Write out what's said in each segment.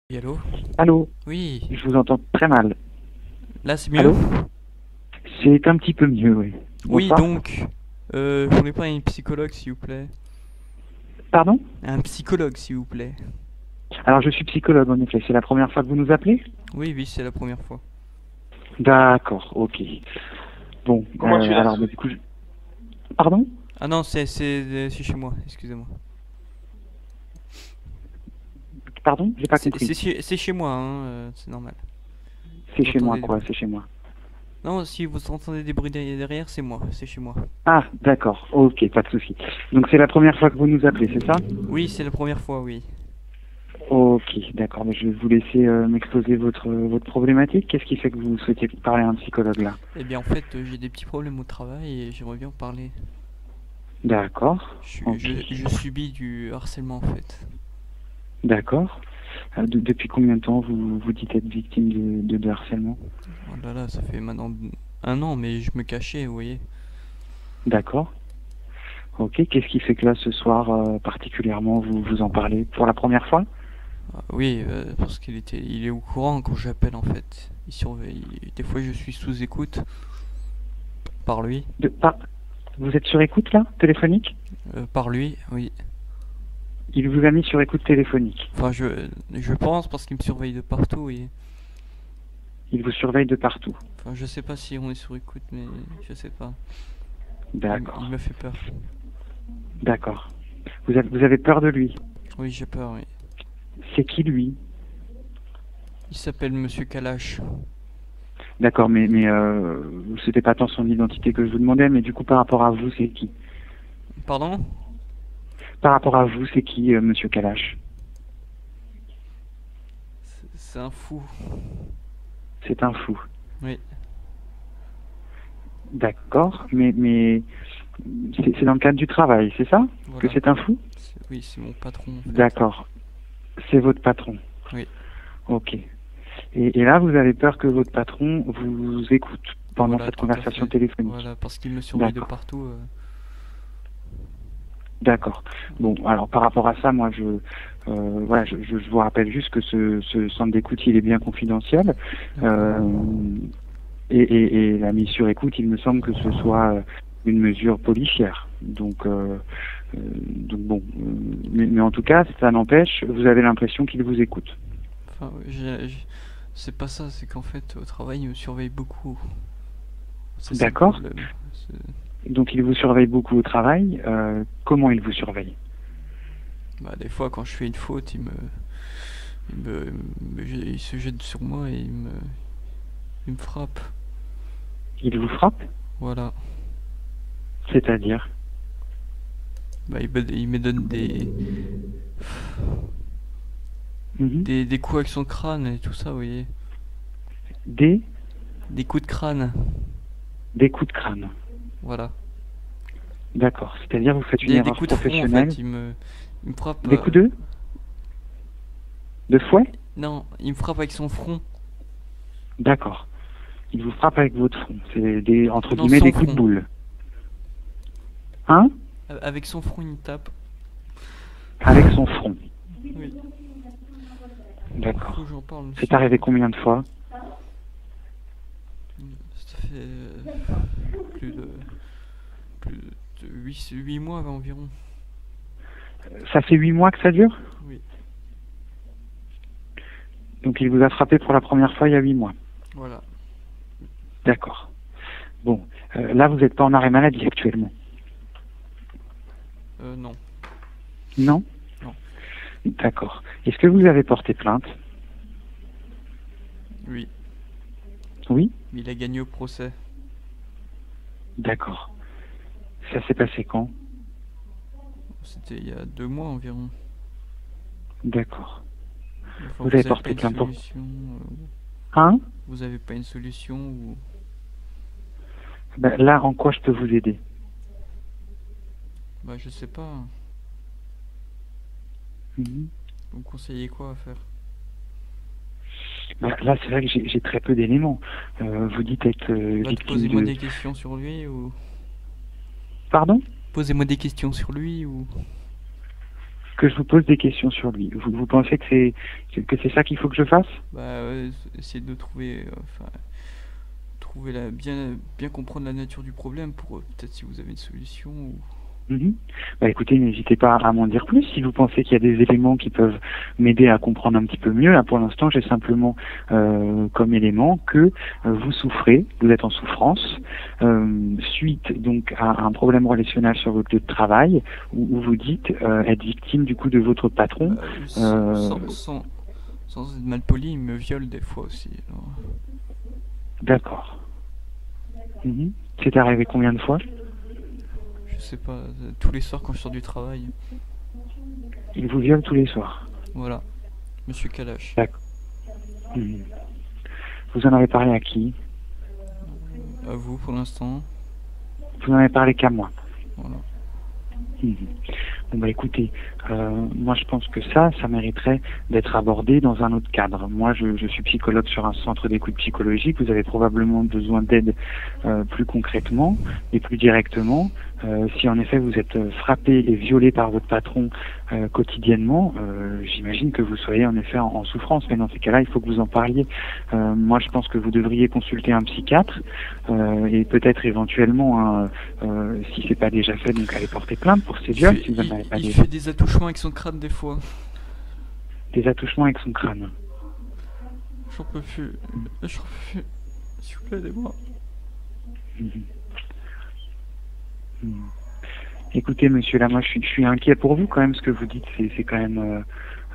Oui, allô? Allô, Oui, je vous entends très mal. là c'est mieux? Allô? C'est un petit peu mieux, oui. Oui, Bonsoir. donc, je voulais pas un psychologue s'il vous plaît. Pardon? Un psychologue s'il vous plaît. Alors, je suis psychologue, en effet. C'est la première fois que vous nous appelez? Oui, oui, c'est la première fois. D'accord, ok. Bon, Comment tu l'as alors, su? du coup, pardon? Ah non, c'est chez moi, excusez-moi. Pardon? J'ai pas compris. C'est chez moi, hein, c'est normal. C'est Vous chez moi, entendez des quoi? bruits. C'est chez moi. Non, si vous entendez des bruits derrière, c'est moi, c'est chez moi. Ah, d'accord, ok, pas de souci. Donc, c'est la première fois que vous nous appelez, c'est ça? Oui, c'est la première fois, oui. Ok, d'accord. Mais je vais vous laisser m'exposer votre problématique. Qu'est-ce qui fait que vous souhaitez parler à un psychologue, là? Eh bien, en fait, j'ai des petits problèmes au travail et j'aimerais bien en parler. D'accord, ok. Je subis du harcèlement en fait. D'accord. Depuis combien de temps vous dites être victime de harcèlement? Oh là là, ça fait maintenant un an, mais je me cachais, vous voyez. D'accord. Ok. Qu'est-ce qui fait que là, ce soir, particulièrement, vous en parlez pour la première fois? Ah, oui, parce il est au courant quand j'appelle en fait. Il surveille. Des fois, je suis sous écoute par lui. Ah, vous êtes sur écoute là, téléphonique? Par lui, oui. Il vous a mis sur écoute téléphonique. Enfin, je pense parce qu'il me surveille de partout, oui. Il vous surveille de partout. Enfin, je sais pas si on est sur écoute, mais je sais pas. Il D'accord. me fait peur. D'accord. Vous avez peur de lui. Oui, j'ai peur, oui. C'est qui lui? Il s'appelle Monsieur Kalash. D'accord, mais c'était pas tant son identité que je vous demandais, mais du coup, par rapport à vous, c'est qui? Pardon? Par rapport à vous, c'est qui, Monsieur Kalash? C'est un fou. C'est un fou. Oui. D'accord, mais c'est dans le cadre du travail, c'est ça? Que Voilà. c'est un fou? Oui, c'est mon patron en fait. D'accord. C'est votre patron. Oui. Ok. Et là, vous avez peur que votre patron vous écoute pendant Voilà, cette tout à conversation fait. téléphonique. Voilà, parce qu'il me surveille de D'accord. partout. D'accord. Bon, alors par rapport à ça, moi, voilà, je vous rappelle juste que ce centre d'écoute, il est bien confidentiel. D'accord. Et la mise sur écoute, il me semble que ce soit une mesure policière. Donc bon, mais en tout cas, ça n'empêche, vous avez l'impression qu'il vous écoute. Enfin, c'est pas ça, c'est qu'en fait, au travail, il me surveille beaucoup. C'est ça le D'accord? problème. Donc il vous surveille beaucoup au travail. Comment il vous surveille? Bah, des fois, quand je fais une faute, il se jette sur moi et il me frappe. Il vous frappe? Voilà. C'est-à-dire? Bah, il me donne Mhm. des coups avec son crâne et tout ça, vous voyez. Des, Des coups de crâne. des coups de crâne. Voilà. D'accord. C'est-à-dire vous faites une Des erreur coups de front, en professionnelle. fait. Il me frappe. Des coups de fouet? Non, il me frappe avec son front. D'accord. Il vous frappe avec votre front. C'est des, entre Non, guillemets, sans des coups de front. boule. Hein? Avec son front, il me tape. Avec son front. Oui. Faut D'accord. que j'en parle, C'est monsieur. arrivé combien de fois? Ça fait plus de plus de 8 mois environ. Ça fait 8 mois que ça dure? Oui. Donc il vous a frappé pour la première fois il y a 8 mois. Voilà. D'accord. Bon, là vous n'êtes pas en arrêt maladie actuellement. Non. Non? Non. D'accord. Est-ce que vous avez porté plainte? Oui. Oui? Mais il a gagné au procès. D'accord. Ça s'est passé quand? C'était il y a 2 mois environ. D'accord. Enfin, Vous avez pas porté une plainte pour... solution. Hein? Vous avez pas une solution ou... Ben, là, en quoi je peux vous aider? Bah, je sais pas. Mhm. Vous me conseillez quoi à faire? Ben, là, c'est vrai que j'ai très peu d'éléments. Vous dites être Bah, victime posez-moi de... des questions sur lui ou... Pardon? Posez-moi des questions sur lui ou... que je vous pose des questions sur lui. Vous pensez que c'est ça qu'il faut que je fasse? Bah, essayer de trouver, enfin, bien comprendre la nature du problème pour peut-être si vous avez une solution ou... Mhm. Bah écoutez, n'hésitez pas à m'en dire plus si vous pensez qu'il y a des éléments qui peuvent m'aider à comprendre un petit peu mieux. Là, pour l'instant, j'ai simplement comme élément que vous souffrez, vous êtes en souffrance, suite donc à un problème relationnel sur votre lieu de travail, où vous dites être victime du coup de votre patron. Sans être mal poli, il me viole des fois aussi. Alors... D'accord. Mhm. C'est arrivé combien de fois? Je sais pas, tous les soirs quand je sors du travail. Il vous viole tous les soirs? Voilà, Monsieur Kalash. D'accord. Mhm. Vous en avez parlé à qui? À vous pour l'instant. Vous n'en avez parlé qu'à moi. Voilà. Mhm. Bon bah écoutez, moi je pense que ça mériterait d'être abordé dans un autre cadre. Moi je suis psychologue sur un centre d'écoute psychologique, vous avez probablement besoin d'aide plus concrètement et plus directement. Si en effet vous êtes frappé et violé par votre patron quotidiennement, j'imagine que vous soyez en effet en souffrance, mais dans ces cas-là il faut que vous en parliez. Moi je pense que vous devriez consulter un psychiatre et peut-être éventuellement, si c'est pas déjà fait, donc aller porter plainte pour ces viols. Si vous n'en avez pas il déjà. fait des attouchements avec son crâne des fois. Des attouchements avec son crâne. J'en peux plus. J'en peux plus. S'il vous plaît, aidez-moi. Mhm. Mhm. Écoutez, monsieur, là, moi, je suis inquiet pour vous quand même. Ce que vous dites, c'est quand même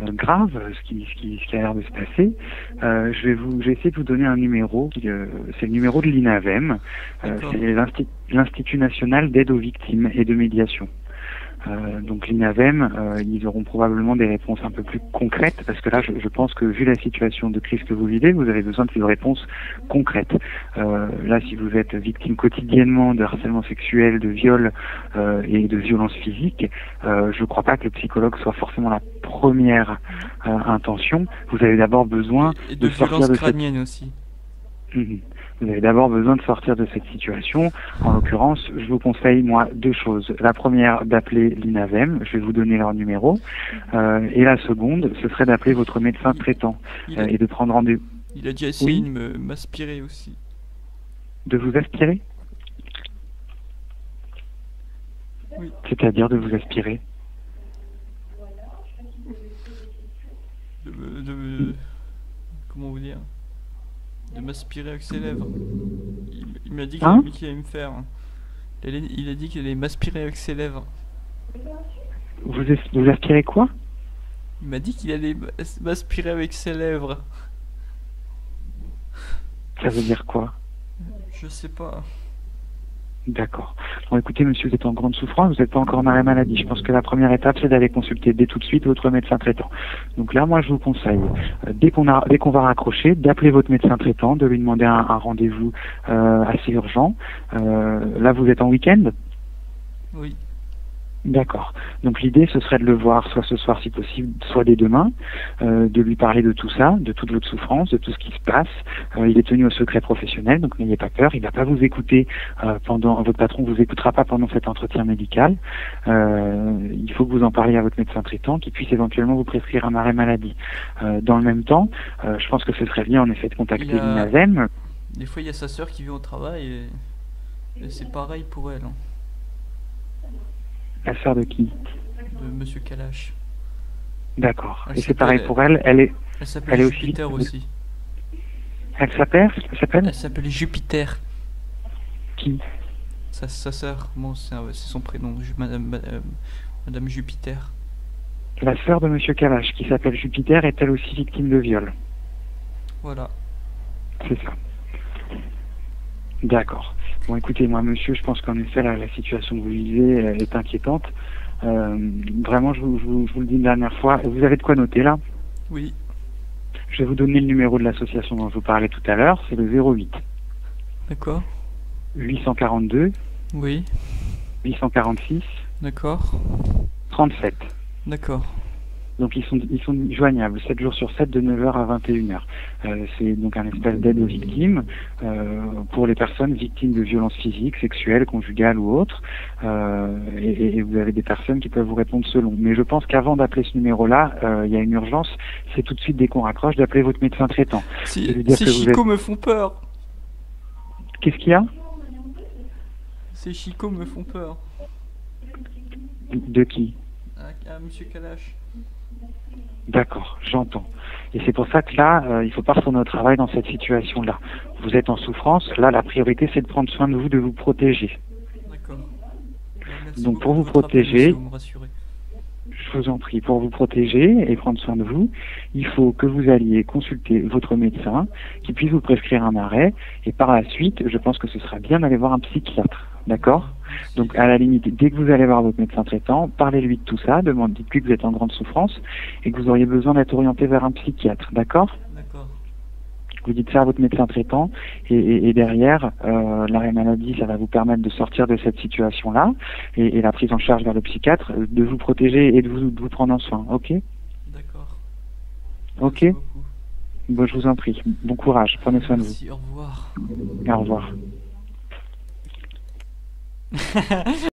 grave, ce qui a l'air de se passer. Je vais essayer de vous donner un numéro. C'est le numéro de l'INAVEM. C'est l'Institut national d'aide aux victimes et de médiation. Donc l'INAVEM, ils auront probablement des réponses un peu plus concrètes, parce que là, je pense que vu la situation de crise que vous vivez, vous avez besoin de ces réponses concrètes. Là, si vous êtes victime quotidiennement de harcèlement sexuel, de viol et de violence physique, je ne crois pas que le psychologue soit forcément la première intention. Vous avez d'abord besoin et de violence crânienne aussi. Vous avez d'abord besoin de sortir de cette situation. En l'occurrence, je vous conseille, moi, deux choses. La première, d'appeler l'INAVEM. Je vais vous donner leur numéro. Et la seconde, ce serait d'appeler votre médecin traitant et de prendre rendez-vous. Il a déjà essayé de m'aspirer aussi. De vous aspirer? Oui. C'est-à-dire de vous aspirer? Comment vous dire? De m'aspirer avec ses lèvres. Il m'a dit qu'il allait me faire. Il a dit qu'il allait m'aspirer avec ses lèvres. Vous aspirez quoi? Il m'a dit qu'il allait m'aspirer avec ses lèvres. Ça veut dire quoi? Je sais pas. D'accord. Bon, écoutez, monsieur, vous êtes en grande souffrance, vous n'êtes pas encore en arrêt maladie. Je pense que la première étape, c'est d'aller consulter dès tout de suite votre médecin traitant. Donc là, moi, je vous conseille, dès qu'on va raccrocher, d'appeler votre médecin traitant, de lui demander un rendez-vous assez urgent. Là, vous êtes en week-end? Oui. D'accord. Donc l'idée, ce serait de le voir soit ce soir si possible, soit dès demain, de lui parler de tout ça, de toute votre souffrance, de tout ce qui se passe. Il est tenu au secret professionnel, donc n'ayez pas peur. Il va pas vous écouter votre patron vous écoutera pas pendant cet entretien médical. Il faut que vous en parliez à votre médecin traitant, qui puisse éventuellement vous prescrire un arrêt maladie. Dans le même temps, je pense que ce serait bien en effet de contacter l'INAVEM. Des fois, il y a sa sœur qui vient au travail et c'est pareil pour elle. La sœur de qui? De Monsieur Kalash. D'accord. Et c'est pareil pour elle. Elle s'appelle Jupiter aussi. Elle s'appelle? Elle s'appelle Jupiter. Qui? Sa sœur. Bon, c'est son prénom. Madame Jupiter. La sœur de Monsieur Kalash, qui s'appelle Jupiter, est elle aussi victime de viol? Voilà. C'est ça. D'accord. Bon, écoutez, moi, monsieur, je pense qu'en effet, la situation que vous vivez est inquiétante. Vraiment, je vous le dis une dernière fois. Vous avez de quoi noter, là? Oui. Je vais vous donner le numéro de l'association dont je vous parlais tout à l'heure. C'est le 08. D'accord. 842. Oui. 846. D'accord. 37. D'accord. Donc ils sont joignables 7 jours sur 7 de 9 heures à 21 heures. C'est donc un espace d'aide aux victimes pour les personnes victimes de violences physiques, sexuelles, conjugales ou autres. Et vous avez des personnes qui peuvent vous répondre selon. Mais je pense qu'avant d'appeler ce numéro-là, il y a une urgence. C'est tout de suite dès qu'on raccroche d'appeler votre médecin traitant. De lui dire Ces que vous chicots êtes... me font peur. Qu'est-ce qu'il y a? Ces chicots me font peur. De qui? Monsieur Kalash. D'accord, j'entends. Et c'est pour ça que là, il faut pas retourner au travail dans cette situation-là. Vous êtes en souffrance. Là, la priorité, c'est de prendre soin de vous protéger. D'accord. Merci Donc, beaucoup pour de vous votre appel, protéger, monsieur, vous me rassurez. je vous en prie, pour vous protéger et prendre soin de vous, il faut que vous alliez consulter votre médecin, qui puisse vous prescrire un arrêt. Et par la suite, je pense que ce sera bien d'aller voir un psychiatre. D'accord? Donc, à la limite, dès que vous allez voir votre médecin traitant, parlez-lui de tout ça, dites-lui que vous êtes en grande souffrance et que vous auriez besoin d'être orienté vers un psychiatre. D'accord? D'accord. Vous dites ça à votre médecin traitant et derrière, l'arrêt maladie, ça va vous permettre de sortir de cette situation-là et la prise en charge vers le psychiatre, de vous protéger et de vous prendre en soin. Ok? D'accord. Ok? Merci beaucoup. Bon, je vous en prie. Bon courage. Prenez soin de vous. Merci, au revoir. Au revoir.